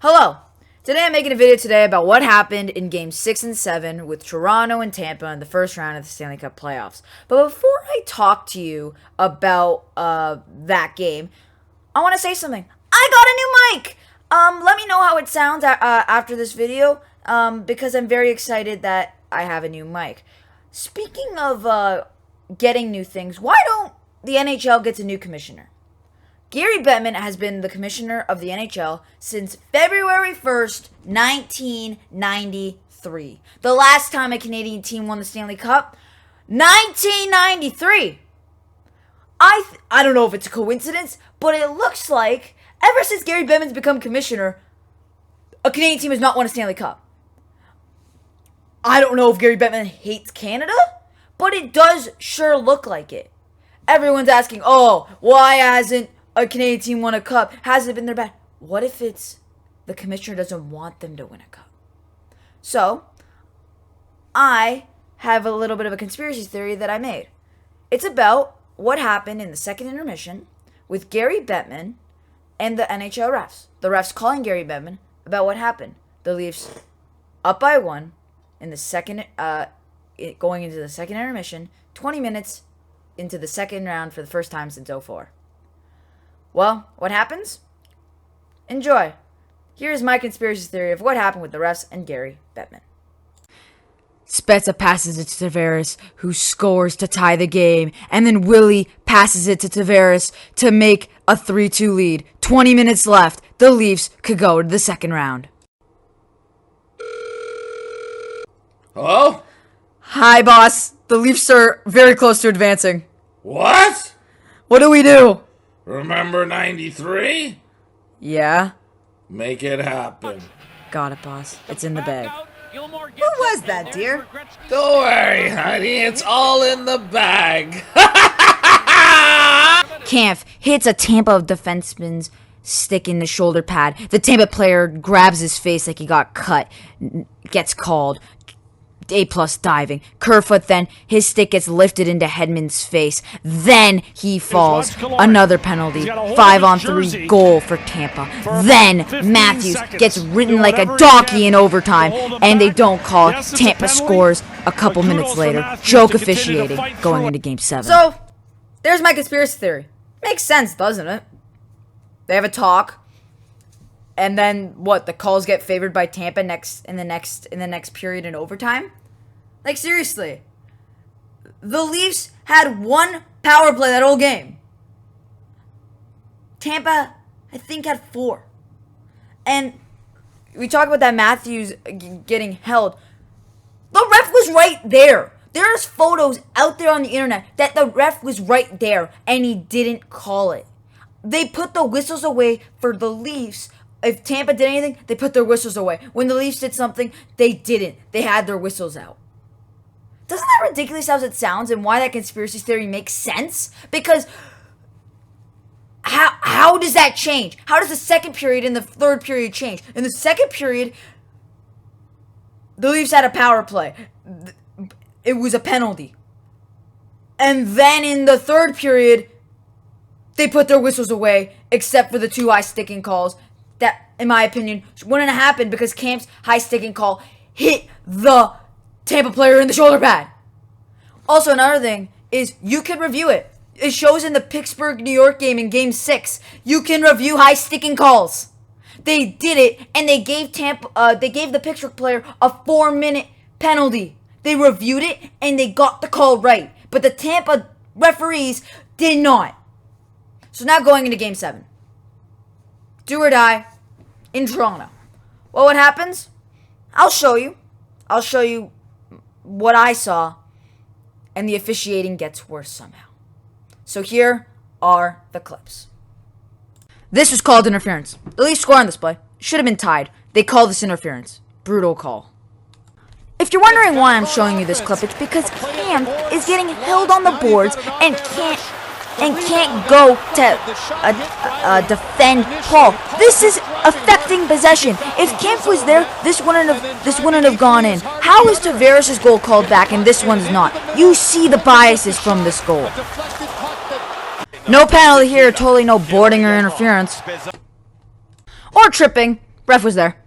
Hello! Today I'm making a video about what happened in Games 6 and 7 with Toronto and Tampa in the first round of the Stanley Cup playoffs. But before I talk to you about that game, I want to say something. I got a new mic! Let me know how it sounds after this video, because I'm very excited that I have a new mic. Speaking of getting new things, why don't the NHL get a new commissioner? Gary Bettman has been the commissioner of the NHL since February 1st, 1993. The last time a Canadian team won the Stanley Cup, 1993. I don't know if it's a coincidence, but it looks like ever since Gary Bettman's become commissioner, a Canadian team has not won a Stanley Cup. I don't know if Gary Bettman hates Canada, but it does sure look like it. Everyone's asking, why hasn't a Canadian team won a cup? Has it been their bad? What if it's the commissioner doesn't want them to win a cup? So, I have a little bit of a conspiracy theory that I made. It's about what happened in the second intermission with Gary Bettman and the NHL refs. The refs calling Gary Bettman about what happened. The Leafs up by 1 in the second, going into the second intermission, 20 minutes into the second round for the first time since 2004. Well, what happens? Enjoy. Here's my conspiracy theory of what happened with the refs and Gary Bettman. Spezza passes it to Tavares, who scores to tie the game, and then Willie passes it to Tavares to make a 3-2 lead. 20 minutes left. The Leafs could go to the second round. Hello? Hi, boss. The Leafs are very close to advancing. What? What do we do? Remember 93? Yeah? Make it happen. Got it, boss. It's in the bag. Who was that, dear? Don't worry, honey. It's all in the bag. Kampf hits a Tampa defenseman's stick in the shoulder pad. The Tampa player grabs his face like he got cut. Gets called. A+ diving. Kerfoot, then his stick gets lifted into Hedman's face. Then he falls. Another penalty. 5-on-3 goal for Tampa. Then Matthews gets ridden like a donkey in overtime, and they don't call it. Tampa scores a couple minutes later. Joke officiating going into Game 7. So, there's my conspiracy theory. Makes sense, doesn't it? They have a talk. And then what? The calls get favored by Tampa in the next period in overtime? Like, seriously. The Leafs had one power play that whole game. Tampa, I think, had 4. And we talk about that Matthews getting held. The ref was right there. There's photos out there on the internet that the ref was right there and he didn't call it. They put the whistles away for the Leafs. If Tampa did anything, they put their whistles away. When the Leafs did something, they didn't. They had their whistles out. Doesn't that ridiculous as it sounds, and why that conspiracy theory makes sense? Because how does that change? How does the second period and the third period change? In the second period, the Leafs had a power play. It was a penalty. And then in the third period, they put their whistles away, except for the 2 high sticking calls. That, in my opinion, wouldn't have happened because Kampf's high sticking call hit the Tampa player in the shoulder pad. Also, another thing is you can review it. It shows in the Pittsburgh, New York game in Game 6. You can review high sticking calls. They did it, and they gave the Pittsburgh player a 4-minute penalty. They reviewed it, and they got the call right. But the Tampa referees did not. So now going into Game 7. Do or die in Toronto. Well, what happens? I'll show you. I'll show you what I saw. And the officiating gets worse somehow. So here are the clips. This was called interference. The Leafs score on this play. Should have been tied. They call this interference. Brutal call. If you're wondering why I'm showing you this clip, it's because Cam is getting held on the boards and can't go to defend Paul. This is affecting possession. If Kampf was there, this wouldn't have gone in. How is Tavares' goal called back and this one's not? You see the biases from this goal. No penalty here, totally no boarding or interference. Or tripping. Ref was there.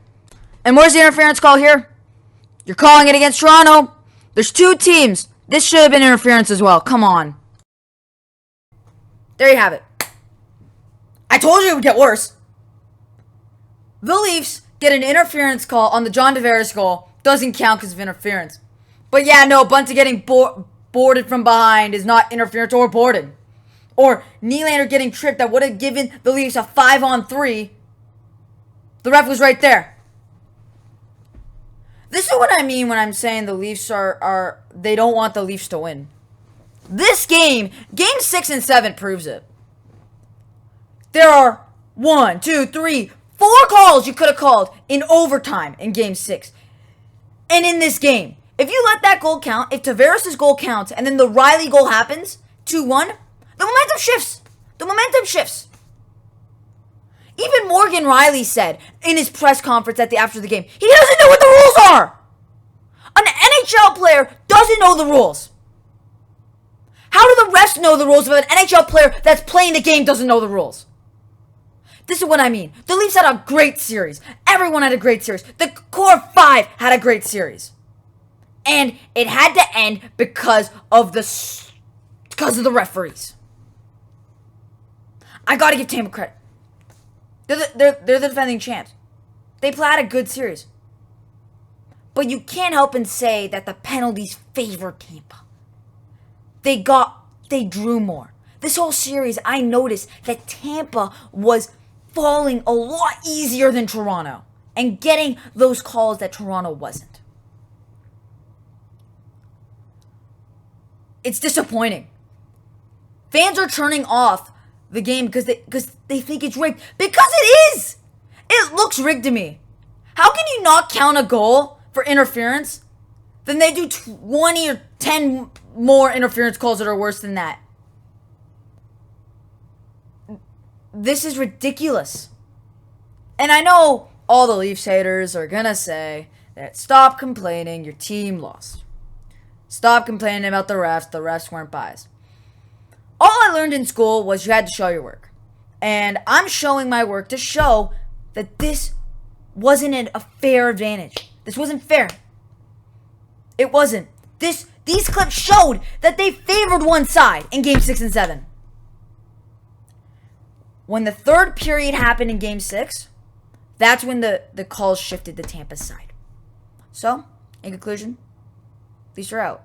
And where's the interference call here? You're calling it against Toronto. There's two teams. This should have been interference as well. Come on. There you have it. I told you it would get worse. The Leafs get an interference call on the John Tavares goal. Doesn't count because of interference. But yeah, no, Bunting getting boarded from behind is not interference or boarded. Or Nylander getting tripped that would have given the Leafs a 5-on-3. The ref was right there. This is what I mean when I'm saying the Leafs are they don't want the Leafs to win. This game 6 and 7 proves it. There are 1, 2, 3, 4 calls you could have called in overtime in game 6. And in this game, if you let that goal count, if Tavares' goal counts, and then the Riley goal happens, 2-1, the momentum shifts. The momentum shifts. Even Morgan Riley said in his press conference after the game, he doesn't know what the rules are. An NHL player doesn't know the rules. How do the refs know the rules if an NHL player that's playing the game doesn't know the rules? This is what I mean. The Leafs had a great series. Everyone had a great series. The core 5 had a great series. And it had to end because of the referees. I gotta give Tampa credit. They're the defending champs. They played a good series. But you can't help and say that the penalties favor Tampa. They drew more. This whole series, I noticed that Tampa was falling a lot easier than Toronto and getting those calls that Toronto wasn't. It's disappointing. Fans are turning off the game because they think it's rigged. Because it is! It looks rigged to me. How can you not count a goal for interference? Then they do 20 or 10 more interference calls that are worse than that. This is ridiculous. And I know all the Leafs haters are gonna say that stop complaining, your team lost. Stop complaining about the refs weren't biased. All I learned in school was you had to show your work. And I'm showing my work to show that this wasn't a fair advantage. This wasn't fair. It wasn't. These clips showed that they favored one side in game 6 and 7. When the third period happened in game 6, that's when the calls shifted to Tampa's side. So, in conclusion, Leafs are out.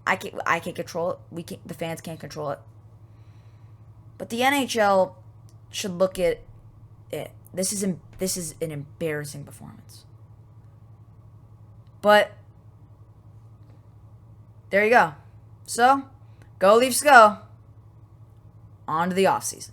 I can't control it. The fans can't control it. But the NHL should look at it. This is an embarrassing performance. But there you go. So, go Leafs go. On to the offseason.